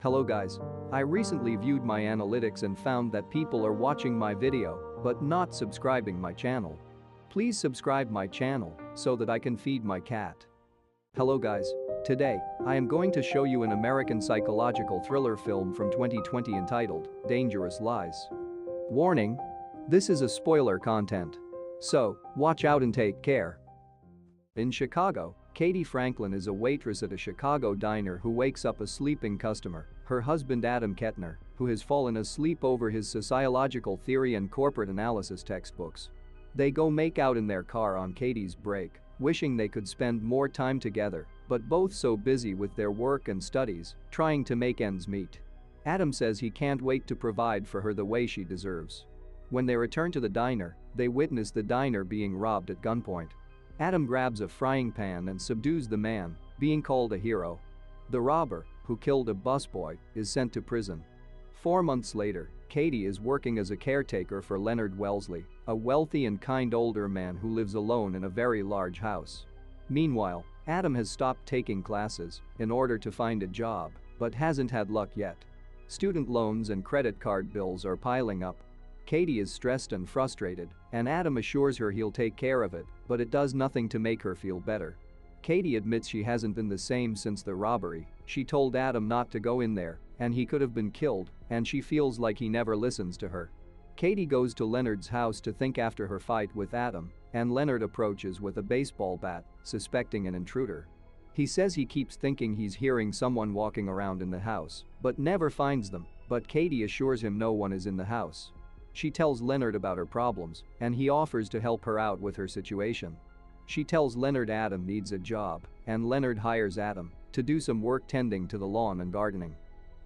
Hello guys. I recently viewed my analytics and found that people are watching my video but not subscribing my channel. Please subscribe my channel so that I can feed my cat. Hello guys. Today, I am going to show you an American psychological thriller film from 2020 entitled Dangerous Lies. Warning: this is a spoiler content. So, watch out and take care. In Chicago, Katie Franklin is a waitress at a Chicago diner who wakes up a sleeping customer, her husband Adam Kettner, who has fallen asleep over his sociological theory and corporate analysis textbooks. They go make out in their car on Katie's break, wishing they could spend more time together, but both so busy with their work and studies, trying to make ends meet. Adam says he can't wait to provide for her the way she deserves. When they return to the diner, they witness the diner being robbed at gunpoint. Adam grabs a frying pan and subdues the man, being called a hero. The robber, who killed a busboy, is sent to prison. 4 months later, Katie is working as a caretaker for Leonard Wellesley, a wealthy and kind older man who lives alone in a very large house. Meanwhile, Adam has stopped taking classes in order to find a job, but hasn't had luck yet. Student loans and credit card bills are piling up. Katie is stressed and frustrated, and Adam assures her he'll take care of it, but it does nothing to make her feel better. Katie admits she hasn't been the same since the robbery. She told Adam not to go in there, and he could have been killed, and she feels like he never listens to her. Katie goes to Leonard's house to think after her fight with Adam, and Leonard approaches with a baseball bat, suspecting an intruder. He says he keeps thinking he's hearing someone walking around in the house, but never finds them, but Katie assures him no one is in the house. She tells Leonard about her problems, and he offers to help her out with her situation. She tells Leonard Adam needs a job, and Leonard hires Adam to do some work tending to the lawn and gardening.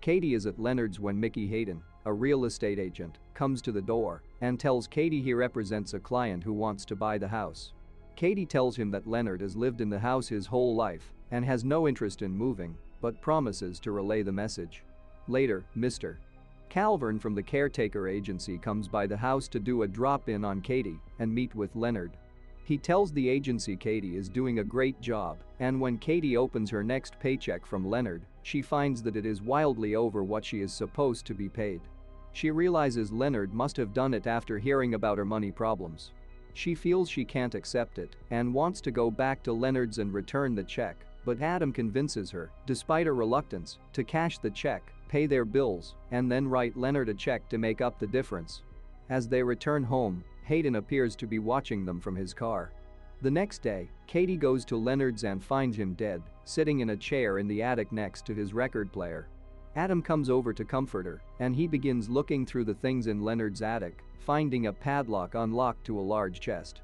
Katie is at Leonard's when Mickey Hayden, a real estate agent, comes to the door and tells Katie he represents a client who wants to buy the house. Katie tells him that Leonard has lived in the house his whole life and has no interest in moving, but promises to relay the message. Later, Mr. Calvern from the Caretaker agency comes by the house to do a drop-in on Katie and meet with Leonard. He tells the agency Katie is doing a great job, and when Katie opens her next paycheck from Leonard, she finds that it is wildly over what she is supposed to be paid. She realizes Leonard must have done it after hearing about her money problems. She feels she can't accept it and wants to go back to Leonard's and return the check, but Adam convinces her, despite her reluctance, to cash the check, pay their bills, and then write Leonard a check to make up the difference. As they return home, Hayden appears to be watching them from his car. The next day, Katie goes to Leonard's and finds him dead, sitting in a chair in the attic next to his record player. Adam comes over to comfort her, and he begins looking through the things in Leonard's attic, finding a padlock unlocked to a large chest.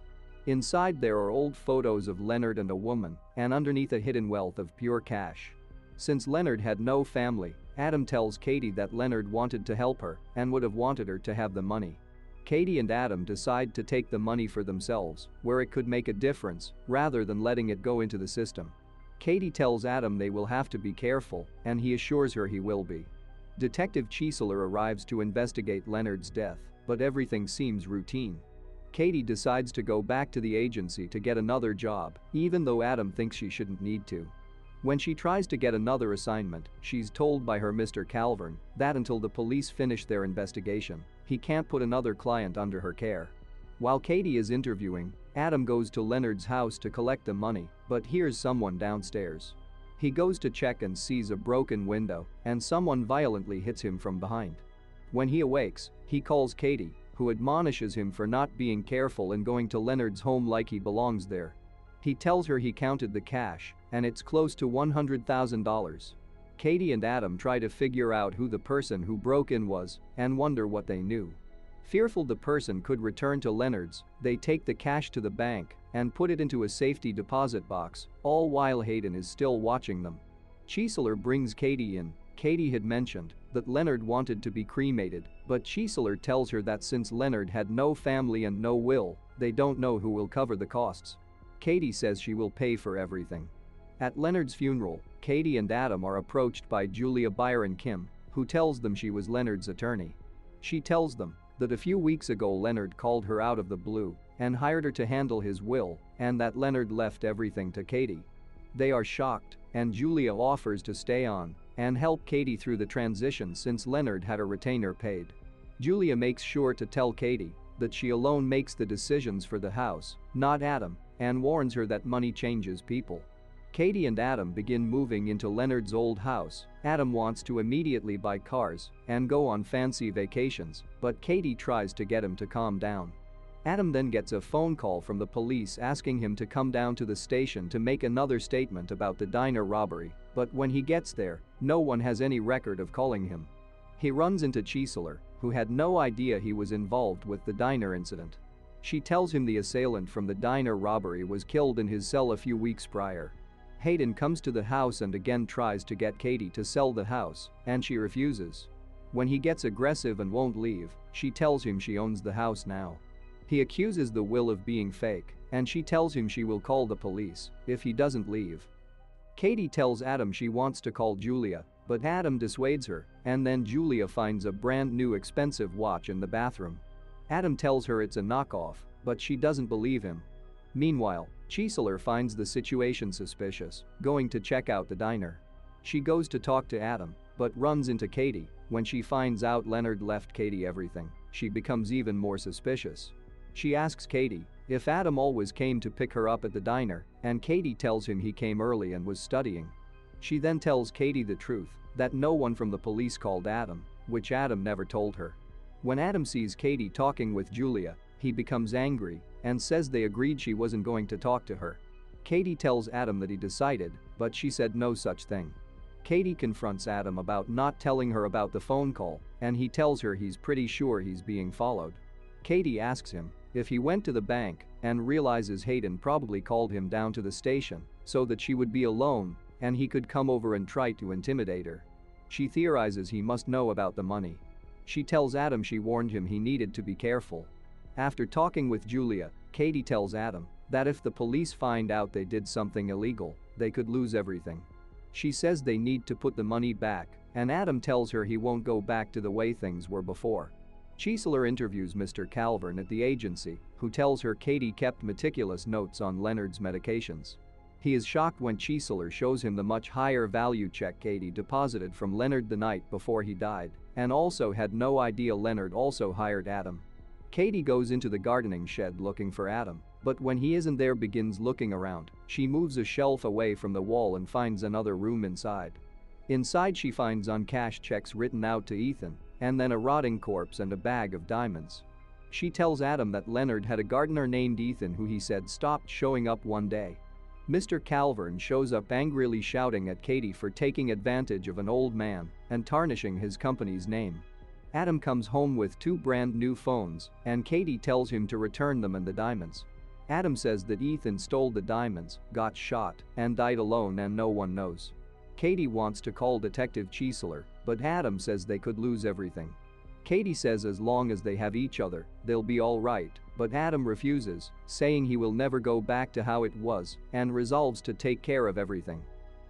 Inside there are old photos of Leonard and a woman, and underneath a hidden wealth of pure cash. Since Leonard had no family, Adam tells Katie that Leonard wanted to help her and would have wanted her to have the money. Katie and Adam decide to take the money for themselves, where it could make a difference, rather than letting it go into the system. Katie tells Adam they will have to be careful, and he assures her he will be. Detective Chiesler arrives to investigate Leonard's death, but everything seems routine. Katie decides to go back to the agency to get another job, even though Adam thinks she shouldn't need to. When she tries to get another assignment, she's told by her Mr. Calvern that until the police finish their investigation, he can't put another client under her care. While Katie is interviewing, Adam goes to Leonard's house to collect the money, but hears someone downstairs. He goes to check and sees a broken window, and someone violently hits him from behind. When he awakes, he calls Katie, who admonishes him for not being careful and going to Leonard's home like he belongs there. He tells her he counted the cash, and it's close to $100,000. Katie and Adam try to figure out who the person who broke in was and wonder what they knew. Fearful the person could return to Leonard's, they take the cash to the bank and put it into a safety deposit box, all while Hayden is still watching them. Chiesler brings Katie in. Katie had mentioned that Leonard wanted to be cremated, but Chiesler tells her that since Leonard had no family and no will, they don't know who will cover the costs. Katie says she will pay for everything. At Leonard's funeral, Katie and Adam are approached by Julia Byron Kim, who tells them she was Leonard's attorney. She tells them that a few weeks ago Leonard called her out of the blue and hired her to handle his will, and that Leonard left everything to Katie. They are shocked, and Julia offers to stay on and help Katie through the transition since Leonard had a retainer paid. Julia makes sure to tell Katie that she alone makes the decisions for the house, not Adam, and warns her that money changes people. Katie and Adam begin moving into Leonard's old house. Adam wants to immediately buy cars and go on fancy vacations, but Katie tries to get him to calm down. Adam then gets a phone call from the police asking him to come down to the station to make another statement about the diner robbery, but when he gets there, no one has any record of calling him. He runs into Chiesler, who had no idea he was involved with the diner incident. She tells him the assailant from the diner robbery was killed in his cell a few weeks prior. Hayden comes to the house and again tries to get Katie to sell the house, and she refuses. When he gets aggressive and won't leave, she tells him she owns the house now. He accuses the will of being fake, and she tells him she will call the police if he doesn't leave. Katie tells Adam she wants to call Julia, but Adam dissuades her, and then Julia finds a brand new expensive watch in the bathroom. Adam tells her it's a knockoff, but she doesn't believe him. Meanwhile, Chiesler finds the situation suspicious, going to check out the diner. She goes to talk to Adam, but runs into Katie. When she finds out Leonard left Katie everything, she becomes even more suspicious. She asks Katie if Adam always came to pick her up at the diner, and Katie tells him he came early and was studying. She then tells Katie the truth, that no one from the police called Adam, which Adam never told her. When Adam sees Katie talking with Julia, he becomes angry and says they agreed she wasn't going to talk to her. Katie tells Adam that he decided, but she said no such thing. Katie confronts Adam about not telling her about the phone call, and he tells her he's pretty sure he's being followed. Katie asks him if he went to the bank and realizes Hayden probably called him down to the station so that she would be alone and he could come over and try to intimidate her. She theorizes he must know about the money. She tells Adam she warned him he needed to be careful. After talking with Julia, Katie tells Adam that if the police find out they did something illegal, they could lose everything. She says they need to put the money back, and Adam tells her he won't go back to the way things were before. Chiesler interviews Mr. Calvern at the agency, who tells her Katie kept meticulous notes on Leonard's medications. He is shocked when Chiesler shows him the much higher value check Katie deposited from Leonard the night before he died, and also had no idea Leonard also hired Adam. Katie goes into the gardening shed looking for Adam, but when he isn't there begins looking around. She moves a shelf away from the wall and finds another room inside. Inside she finds uncashed checks written out to Ethan, and then a rotting corpse and a bag of diamonds. She tells Adam that Leonard had a gardener named Ethan who he said stopped showing up one day. Mr. Calvern shows up angrily shouting at Katie for taking advantage of an old man and tarnishing his company's name. Adam comes home with 2 brand new phones, and Katie tells him to return them and the diamonds. Adam says that Ethan stole the diamonds, got shot, and died alone and no one knows. Katie wants to call Detective Chiesler, but Adam says they could lose everything. Katie says as long as they have each other, they'll be all right, but Adam refuses, saying he will never go back to how it was and resolves to take care of everything.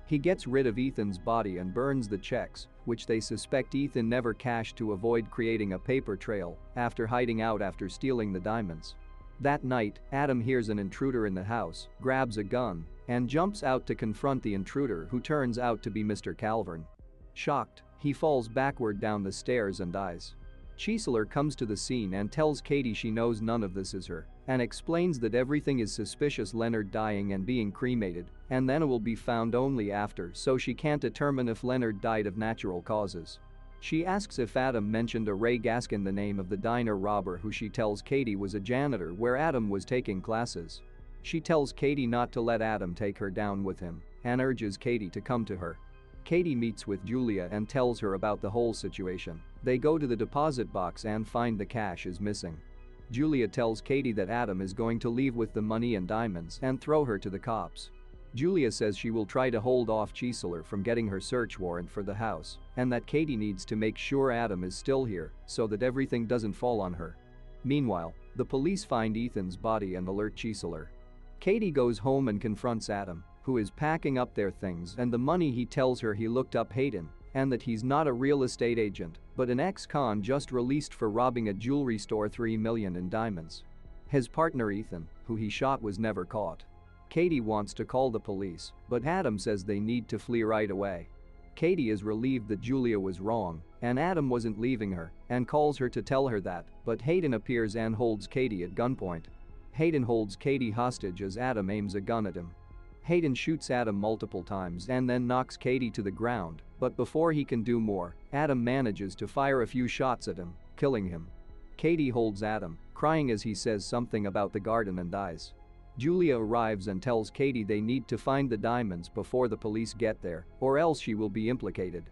He gets rid of Ethan's body and burns the checks, which they suspect Ethan never cashed to avoid creating a paper trail after hiding out after stealing the diamonds. That night, Adam hears an intruder in the house, grabs a gun, and jumps out to confront the intruder who turns out to be Mr. Calvern. Shocked, he falls backward down the stairs and dies. Chiesler comes to the scene and tells Katie she knows none of this is her, and explains that everything is suspicious Leonard dying and being cremated, and then it will be found only after so she can't determine if Leonard died of natural causes. She asks if Adam mentioned a Ray Gaskin, the name of the diner robber who she tells Katie was a janitor where Adam was taking classes. She tells Katie not to let Adam take her down with him and urges Katie to come to her. Katie meets with Julia and tells her about the whole situation. They go to the deposit box and find the cash is missing. Julia tells Katie that Adam is going to leave with the money and diamonds and throw her to the cops. Julia says she will try to hold off Chiesler from getting her search warrant for the house and that Katie needs to make sure Adam is still here so that everything doesn't fall on her. Meanwhile, the police find Ethan's body and alert Chiesler. Katie goes home and confronts Adam, who is packing up their things and the money. He tells her he looked up Hayden and that he's not a real estate agent but an ex-con just released for robbing a jewelry store $3 million in diamonds. His partner Ethan, who he shot, was never caught. Katie wants to call the police, but Adam says they need to flee right away. Katie is relieved that Julia was wrong and Adam wasn't leaving her and calls her to tell her that, but Hayden appears and holds Katie at gunpoint. Hayden holds Katie hostage as Adam aims a gun at him. Hayden shoots Adam multiple times and then knocks Katie to the ground, but before he can do more, Adam manages to fire a few shots at him, killing him. Katie holds Adam, crying as he says something about the garden and dies. Julia arrives and tells Katie they need to find the diamonds before the police get there, or else she will be implicated.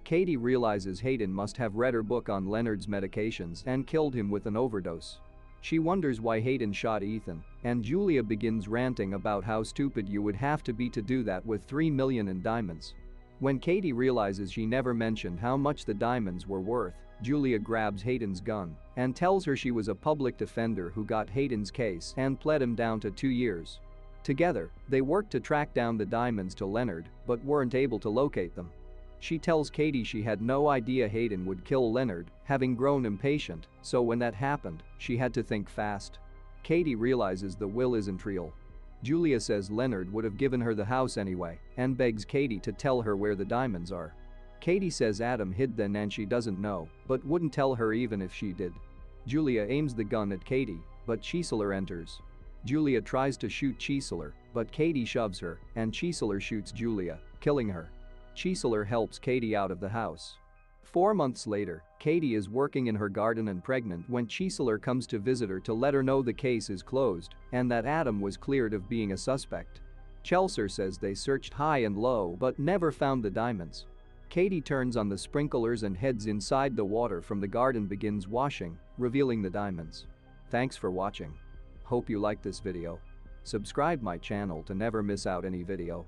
Katie realizes Hayden must have read her book on Leonard's medications and killed him with an overdose. She wonders why Hayden shot Ethan, and Julia begins ranting about how stupid you would have to be to do that with $3 million in diamonds. When Katie realizes she never mentioned how much the diamonds were worth, Julia grabs Hayden's gun and tells her she was a public defender who got Hayden's case and pled him down to 2 years. Together, they worked to track down the diamonds to Leonard but weren't able to locate them. She tells Katie she had no idea Hayden would kill Leonard, having grown impatient, so when that happened, she had to think fast. Katie realizes the will isn't real. Julia says Leonard would have given her the house anyway and begs Katie to tell her where the diamonds are. Katie says Adam hid them and she doesn't know, but wouldn't tell her even if she did. Julia aims the gun at Katie, but Chiesler enters. Julia tries to shoot Chiesler, but Katie shoves her and Chiesler shoots Julia, killing her. Chiesler helps Katie out of the house. 4 months later, Katie is working in her garden and pregnant when Chiesler comes to visit her to let her know the case is closed and that Adam was cleared of being a suspect. Chiesler says they searched high and low but never found the diamonds. Katie turns on the sprinklers and heads inside. The water from the garden begins washing, revealing the diamonds. Thanks for watching. Hope you liked this video. Subscribe my channel to never miss out any video.